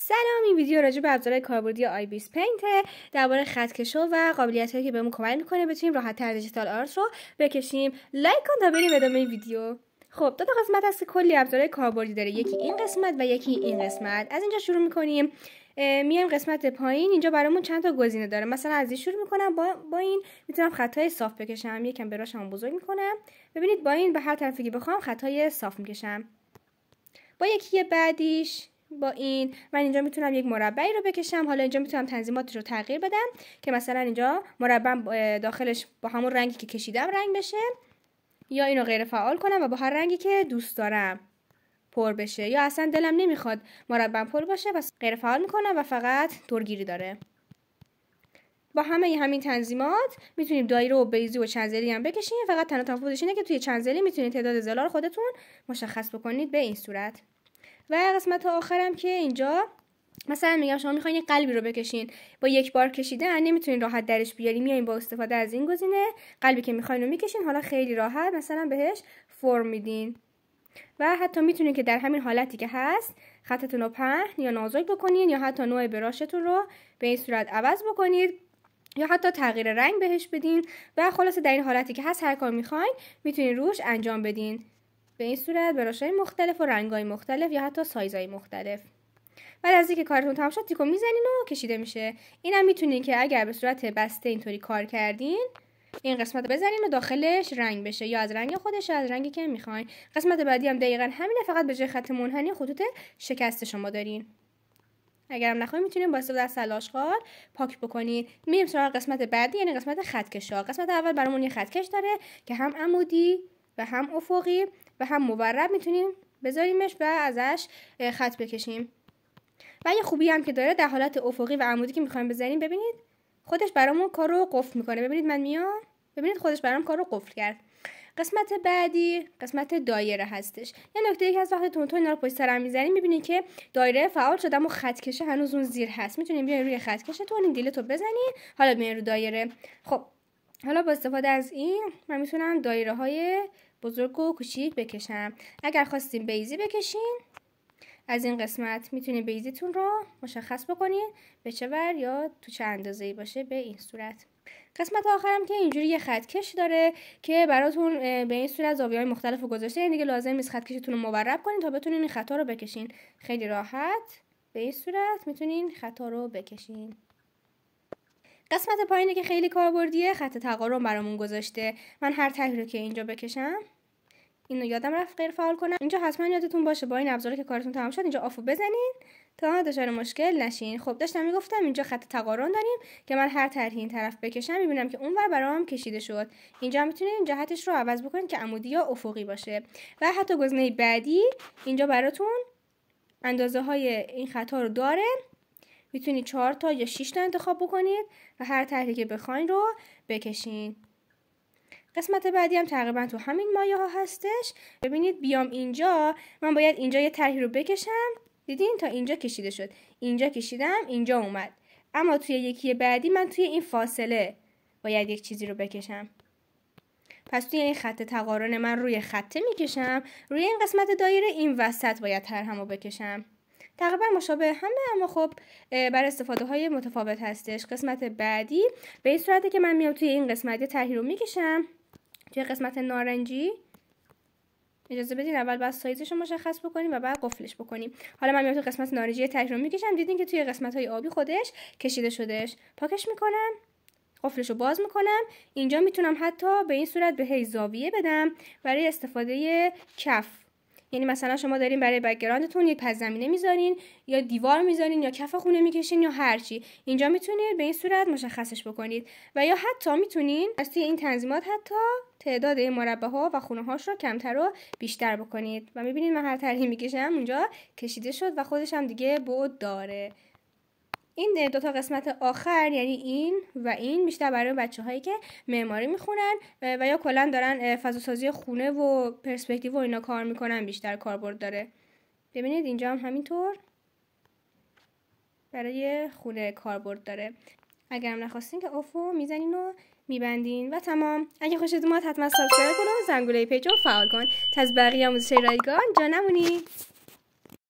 سلام، این ویدیو راجع به ابزارهای کاربردی آیبیس پینت درباره خطکشی و قابلیتایی که بهمون کمک میکنه بتونیم راحت‌تر دیجیتال آرت رو بکشیم. لایک کن تا بریم ادامه این ویدیو. خب دو تا قسمت هست که کلی ابزارهای کاربردی داره، یکی این قسمت و یکی این قسمت. از اینجا شروع میکنیم، میایم قسمت پایین. اینجا برامون چند تا گزینه داره. مثلا از این شروع میکنم، با این میتونم خطای صاف بکشم، یکم براشمو بزرگ میکنم. ببینید با این به هر طرفی که بخوام خطای صاف میکشم. با یکی بعدیش با این من اینجا میتونم یک مربعی رو بکشم. حالا اینجا میتونم تنظیماتش رو تغییر بدم که مثلا اینجا مربع داخلش با همون رنگی که کشیدم رنگ بشه، یا اینو غیر فعال کنم و با هر رنگی که دوست دارم پر بشه، یا اصلا دلم نمیخواد مربع پر باشه پس غیر فعال میکنم و فقط دورگیری داره. با همین تنظیمات میتونیم دایره و بیضی و چنزلی هم بکشیم. فقط تنها تفاوتش اینه که توی چنزلی میتونید تعداد ضلع رو خودتون مشخص بکنید به این صورت. و قسمت آخرم که اینجا مثلا میگم شما میخواین یک قلبی رو بکشین، با یک بار کشیدن نمیتونین راحت درش بیارین، میایین با استفاده از این گزینه قلبی که میخواین رو میکشین. حالا خیلی راحت مثلا بهش فرم میدین و حتی میتونین که در همین حالتی که هست خطتون رو پهن یا نازک بکنین، یا حتی نوع براشتون رو به این صورت عوض بکنید، یا حتی تغییر رنگ بهش بدین. و خلاصه در این حالتی که هست هر کار میخواین میتونین روش انجام بدین به این صورت، براش‌های مختلف و رنگ‌های مختلف یا حتی سایزهای مختلف. بعد از اینکه کارتون تمام شد تیکو میزنین و کشیده میشه. اینم میتونین که اگر به صورت بسته اینطوری کار کردین این قسمت رو بزنین و داخلش رنگ بشه، یا از رنگ خودش یا از رنگی که میخواین. قسمت بعدی هم دقیقاً همینه، فقط به جای خط منحنی خطوط شکسته شما دارین. اگرم نخواین میتونین با استفاده از سلاشخال پاک بکنین. میریم سراغ قسمت بعدی، یعنی قسمت خطکشا. قسمت اول برامون یه خطکش داره که هم عمودی و هم افقی و هم مورب میتونیم بذاریمش و ازش خط بکشیم. و یه خوبی هم که داره، در حالت افقی و عمودی که میخوایم بزنیم ببینید خودش برامون کار رو قفل میکنه. ببینید من میام، ببینید خودش برام کار رو قفل کرد. قسمت بعدی قسمت دایره هستش. یه نکته که از وقتی تون اینا رو پشت سر هم می‌ذاریم می‌بینید که دایره فعال شده اما خطکش هنوز اون زیر هست. میتونید بیاین روی خطکشتون این دیلتو بزنید، حالا بیاین رو دایره. خب حالا با استفاده از این من میتونم دایره‌های بزرگ و کوچیک بکشم. اگر خواستین بیضی بکشین از این قسمت میتونید بیضیتون رو مشخص بکنین به چه ور یا تو چه اندازه‌ای باشه به این صورت. قسمت آخرم که اینجوری یه خطکش داره که براتون به این صورت زاویه‌های مختلف رو گذاشته، یعنی دیگه لازم نیست خطکشتون رو مورب کنین تا بتونین این خطا رو بکشین. خیلی راحت به این صورت میتونین خطا رو بکشین. قسمت پایینه که خیلی کاربردیه، خط تقارن برامون گذاشته. من هر طرحی رو که اینجا بکشم، اینو یادم رفت غیر فعال کنم. اینجا حتما یادتون باشه با این ابزاری که کارتون تمام شد اینجا آفو بزنین تا دچار مشکل نشین. خب داشتم میگفتم اینجا خط تقارن داریم که من هر طرحی این طرف بکشم میبینم که اونور برام کشیده شد. اینجا میتونین جهتش رو عوض بکنین که عمودی یا افقی باشه. و حتی گزینه بعدی اینجا براتون اندازه های این خطا رو داره، میتونید 4 تا یا 6 تا انتخاب بکنید و هر طرحی که بخواین رو بکشین. قسمت بعدی هم تقریبا تو همین مایه ها هستش. ببینید بیام اینجا، من باید اینجا یه طرحی رو بکشم، دیدین تا اینجا کشیده شد، اینجا کشیدم اینجا اومد. اما توی یکی بعدی من توی این فاصله باید یک چیزی رو بکشم. پس توی این خط تقارن من روی خطه میکشم، روی این قسمت دایره این وسط باید طرحمو بکشم. تقریبا مشابه همه، اما خب برای استفاده های متفاوت هستش. قسمت بعدی به این صورته که من میام توی این قسمت طرحی رو میکشم، توی قسمت نارنجی اجازه بدین اول باید سایزش رو مشخص بکنیم و بعد قفلش بکنیم. حالا من میام توی قسمت نارنجی طرحی رو میکشم، دیدین که توی قسمت های آبی خودش کشیده شدش. پاکش میکنم، قفلش رو باز میکنم. اینجا میتونم حتی به این صورت به زاویه بدم برای استفاده کف. یعنی مثلا شما دارین برای بک‌گراندتون یک پس زمینه میذارین یا دیوار میذارین یا کف خونه میکشین یا هر چی، اینجا میتونید به این صورت مشخصش بکنید. و یا حتی میتونین از توی این تنظیمات حتی تعداد این مربع ها و خونه هاش رو کمتر و بیشتر بکنید. و میبینید من هر طرحی میکشم اونجا کشیده شد و خودش هم دیگه بعد داره. این دو تا قسمت آخر یعنی این و این بیشتر برای بچه‌هایی که معماری میخونن و یا کلا دارن فضاسازی خونه و پرسپکتیو و اینا کار میکنن بیشتر کاربرد داره. ببینید اینجا هم همینطور برای خونه کاربرد داره. اگرم نخواستین که آفو میزنین و میبندین و تمام. اگه خوشتون اومد حتما سابسکرایب کن و زنگوله پیج رو فعال کن تا از بقیه آموزش رایگان جا نمونی.